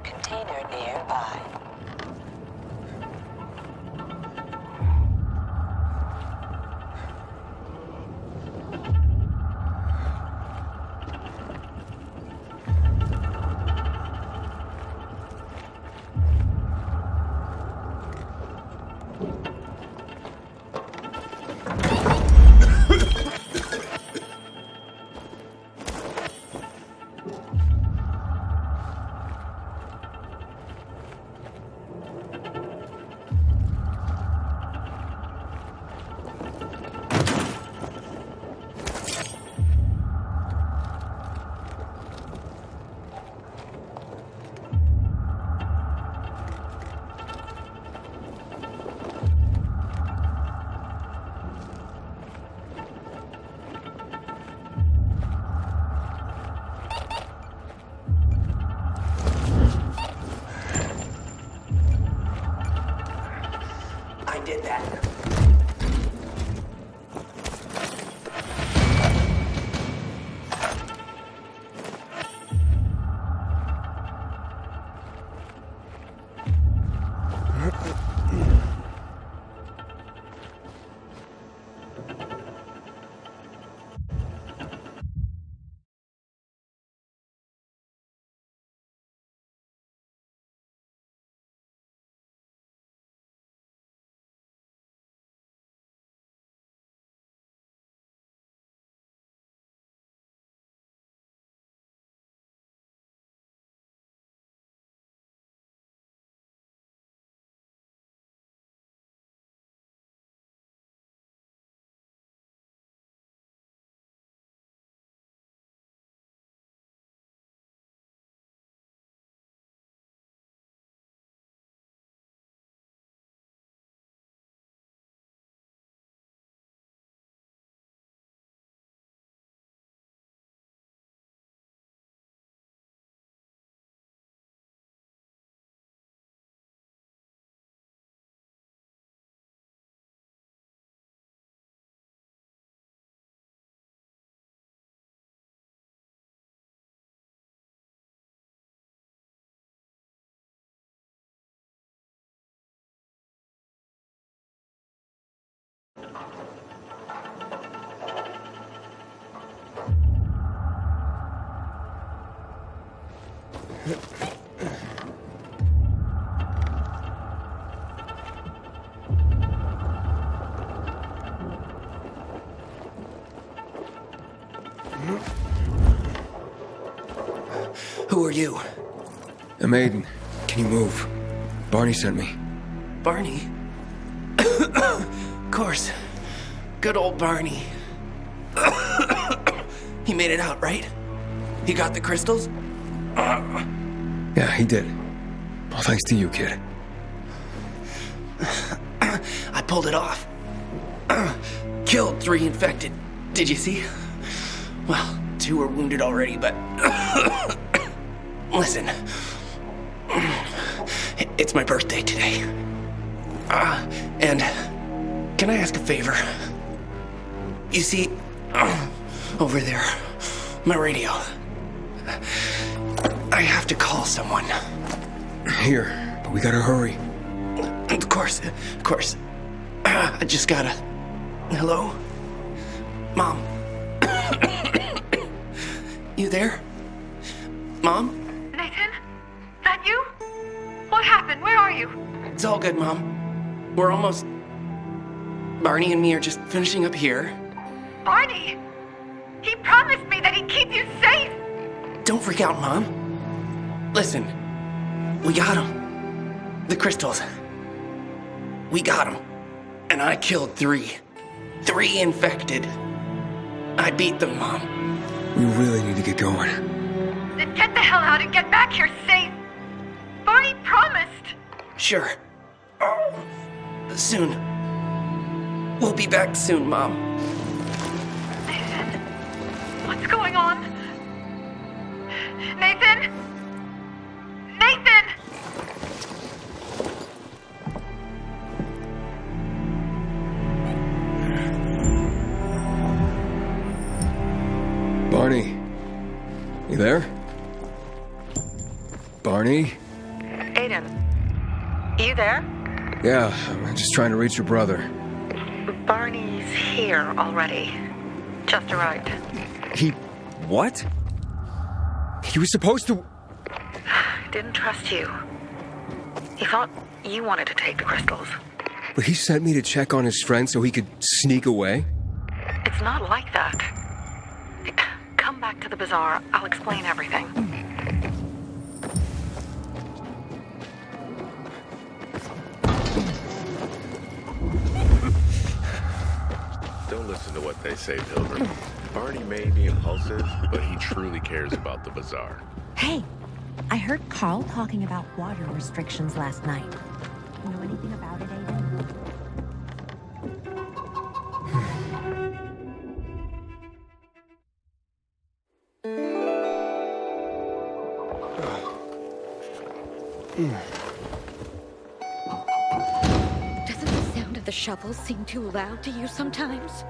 container nearby. I did that. Who are you? I'm Aiden. Can you move? Barney sent me. Barney? Of course. Good old Barney. He made it out, right? He got the crystals? Yeah, he did. All thanks to you, kid. I pulled it off. Killed 3 infected. Did you see? Well, 2 are wounded already, but... Listen. It's my birthday today. And can I ask a favor? You see, over there, my radio. I have to call someone. Here, but we gotta hurry. Of course. I just gotta... Hello? Mom? You there? Mom? Nathan? That you? What happened? Where are you? It's all good, Mom. We're almost... Barney and me are just finishing up here. Barney! He promised me that he'd keep you safe! Don't freak out, Mom. Listen, we got him. The crystals. We got him. And I killed 3. 3 infected. I beat them, Mom. We really need to get going. Then get the hell out and get back here safe! Barney promised! Sure. Soon. We'll be back soon, Mom. Nathan? What's going on? Nathan? Nathan! Barney. You there? Barney? Aiden, you there? Yeah, I'm just trying to reach your brother. Barney's here already. Just arrived. He... what? He was supposed to... Didn't trust you. He thought you wanted to take the crystals. But he sent me to check on his friend so he could sneak away? It's not like that. Come back to the bazaar. I'll explain everything. Don't listen to what they say, Pilgrim. Barney may be impulsive, but he truly cares about the bazaar. Hey, I heard Carl talking about water restrictions last night. You know anything about it, Aiden? Doesn't the sound of the shovel seem too loud to you sometimes?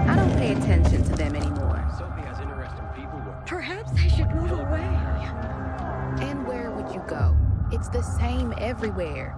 I don't pay attention to them anymore. Sophie has interesting people with. Perhaps I should move away. And where would you go? It's the same everywhere.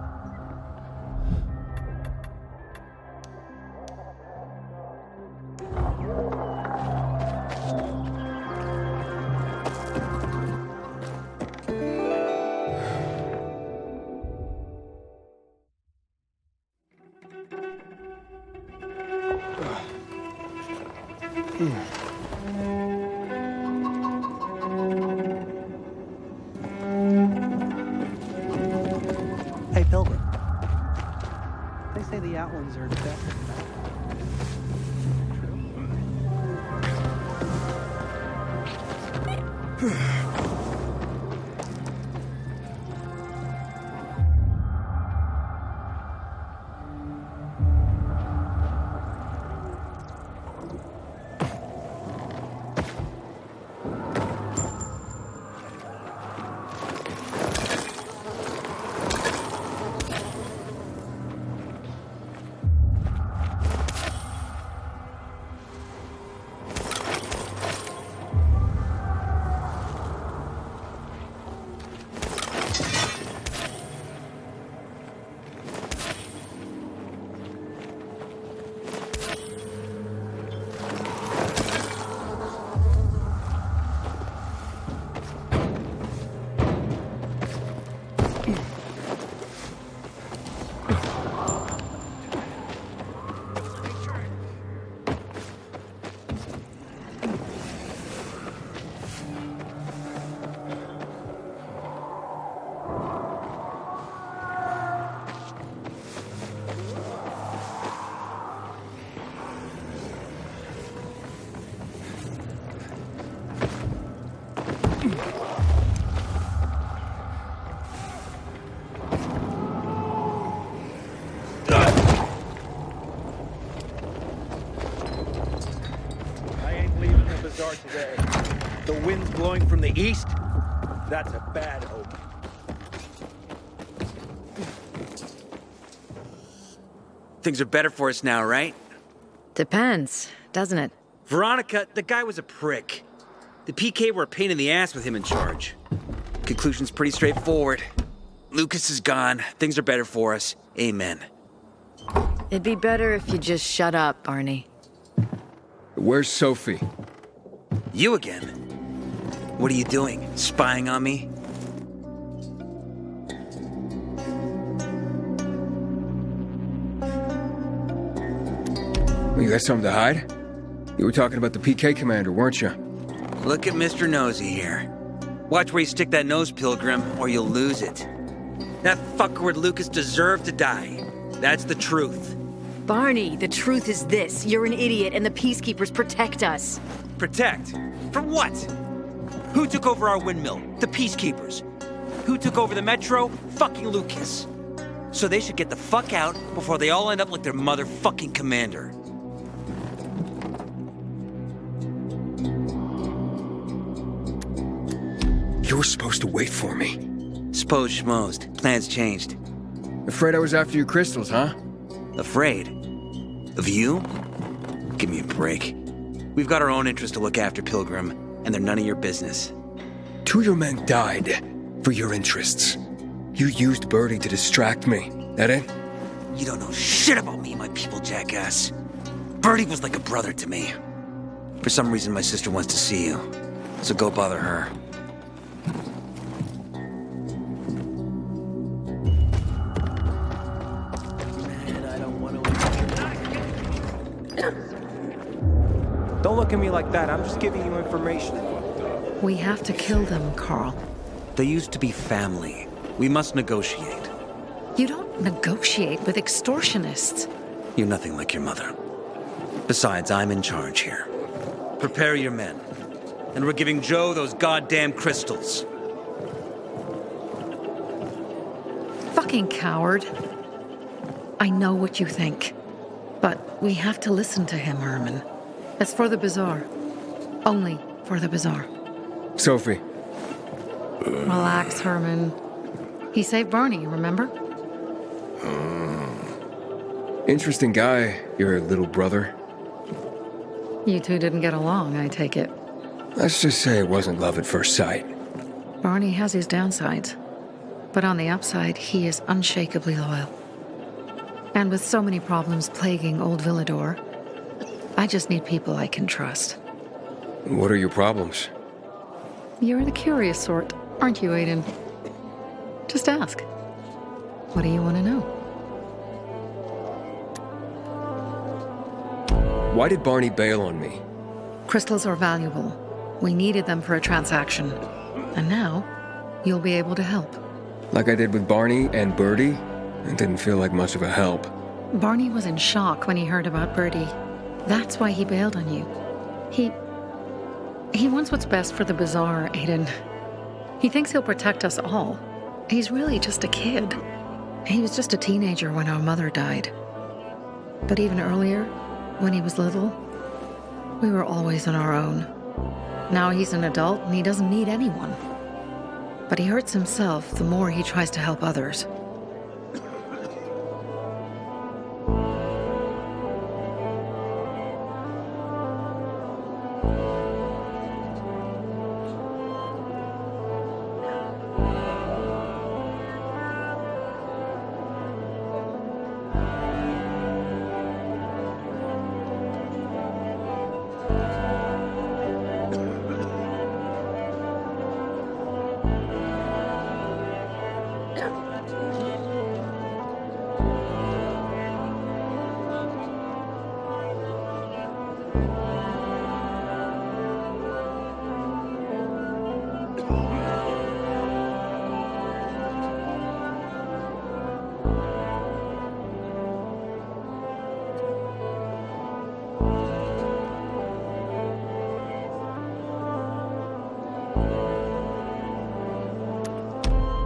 Hey, Pilgrim. They say the Outlands are infested. I ain't leaving the bazaar today. The wind's blowing from the east. That's a bad omen. Things are better for us now, right? Depends, doesn't it? Veronica, the guy was a prick. The PK were a pain in the ass with him in charge. Conclusion's pretty straightforward. Lucas is gone. Things are better for us. Amen. It'd be better if you just shut up, Barney. Where's Sophie? You again? What are you doing? Spying on me? You got something to hide? You were talking about the PK commander, weren't you? Look at Mr. Nosy here. Watch where you stick that nose, Pilgrim, or you'll lose it. That fuckward Lucas deserved to die. That's the truth. Barney, the truth is this. You're an idiot and the Peacekeepers protect us. Protect? For what? Who took over our windmill? The Peacekeepers. Who took over the Metro? Fucking Lucas. So they should get the fuck out before they all end up like their motherfucking commander. You were supposed to wait for me. S'posed schmozed. Plans changed. Afraid I was after your crystals, huh? Afraid? Of you? Give me a break. We've got our own interests to look after, Pilgrim, and they're none of your business. 2 of your men died for your interests. You used Birdie to distract me. That it? You don't know shit about me, my people, jackass. Birdie was like a brother to me. For some reason, my sister wants to see you, so go bother her. Don't look at me like that. I'm just giving you information. We have to kill them, Carl. They used to be family. We must negotiate. You don't negotiate with extortionists. You're nothing like your mother. Besides, I'm in charge here. Prepare your men. And we're giving Joe those goddamn crystals. Fucking coward. I know what you think. But we have to listen to him, Herman. It's for the bazaar. Only for the bazaar. Sophie. Relax, Herman. He saved Barney, remember? Interesting guy, your little brother. You two didn't get along, I take it. Let's just say it wasn't love at first sight. Barney has his downsides. But on the upside, he is unshakably loyal. And with so many problems plaguing old Villador, I just need people I can trust. What are your problems? You're the curious sort, aren't you, Aiden? Just ask. What do you want to know? Why did Barney bail on me? Crystals are valuable. We needed them for a transaction. And now, you'll be able to help. Like I did with Barney and Birdie? It didn't feel like much of a help. Barney was in shock when he heard about Birdie. That's why he bailed on you. He wants what's best for the bazaar, Aiden. He thinks he'll protect us all. He's really just a kid. He was just a teenager when our mother died. But even earlier, when he was little, we were always on our own. Now he's an adult and he doesn't need anyone. But he hurts himself the more he tries to help others.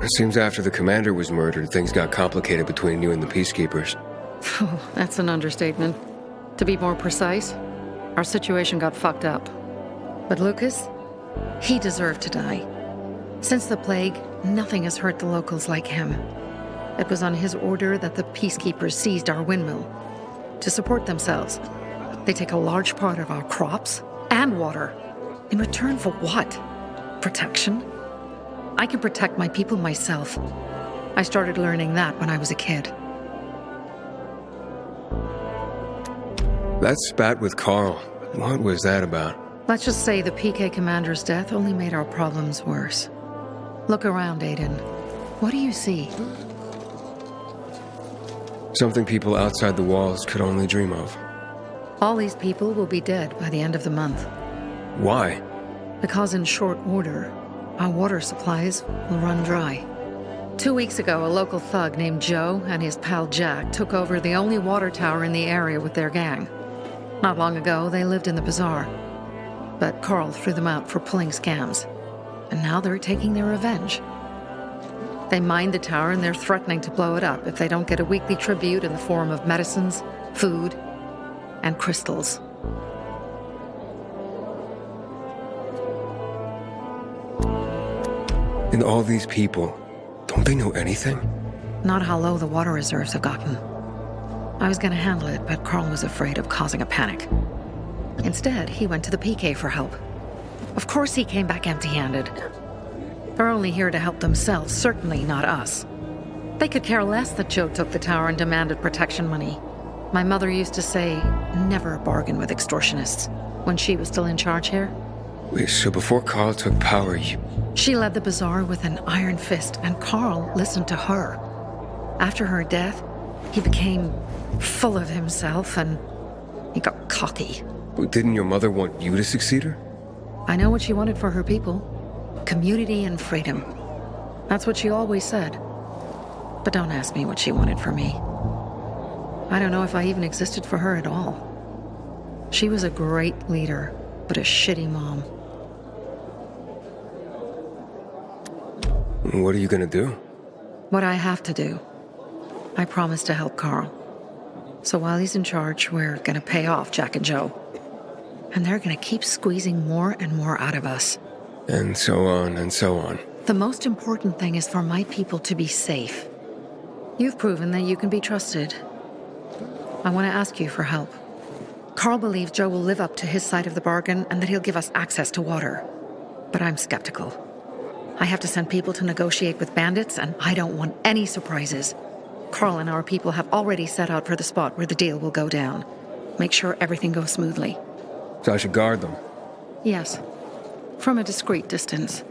It seems after the commander was murdered, things got complicated between you and the Peacekeepers. Oh, that's an understatement. To be more precise, our situation got fucked up. But Lucas, he deserved to die. Since the plague, nothing has hurt the locals like him. It was on his order that the Peacekeepers seized our windmill. To support themselves, they take a large part of our crops and water. In return for what? Protection? I can protect my people myself. I started learning that when I was a kid. That spat with Carl, what was that about? Let's just say the PK commander's death only made our problems worse. Look around, Aiden. What do you see? Something people outside the walls could only dream of. All these people will be dead by the end of the month. Why? Because in short order, our water supplies will run dry. 2 weeks ago, a local thug named Joe and his pal Jack took over the only water tower in the area with their gang. Not long ago, they lived in the bazaar. But Carl threw them out for pulling scams. And now they're taking their revenge. They mined the tower and they're threatening to blow it up if they don't get a weekly tribute in the form of medicines, food, and crystals. And all these people, don't they know anything? not how low the water reserves have gotten. I was gonna handle it, but Carl was afraid of causing a panic. Instead, he went to the PK for help. Of course he came back empty-handed. They're only here to help themselves, certainly not us. They could care less that Joe took the tower and demanded protection money. My mother used to say, never bargain with extortionists, when she was still in charge here. Wait, so before Carl took power, She led the bazaar with an iron fist, and Carl listened to her. After her death, he became full of himself, and he got cocky. Didn't your mother want you to succeed her? I know what she wanted for her people. Community and freedom. That's what she always said. But don't ask me what she wanted for me. I don't know if I even existed for her at all. She was a great leader, but a shitty mom. What are you gonna do? What I have to do. I promised to help Carl. So while he's in charge, we're gonna pay off Jack and Joe. And they're gonna keep squeezing more and more out of us. And so on and so on. The most important thing is for my people to be safe. You've proven that you can be trusted. I want to ask you for help. Carl believes Joe will live up to his side of the bargain and that he'll give us access to water. But I'm skeptical. I have to send people to negotiate with bandits, and I don't want any surprises. Carl and our people have already set out for the spot where the deal will go down. Make sure everything goes smoothly. So I should guard them? Yes. From a discreet distance.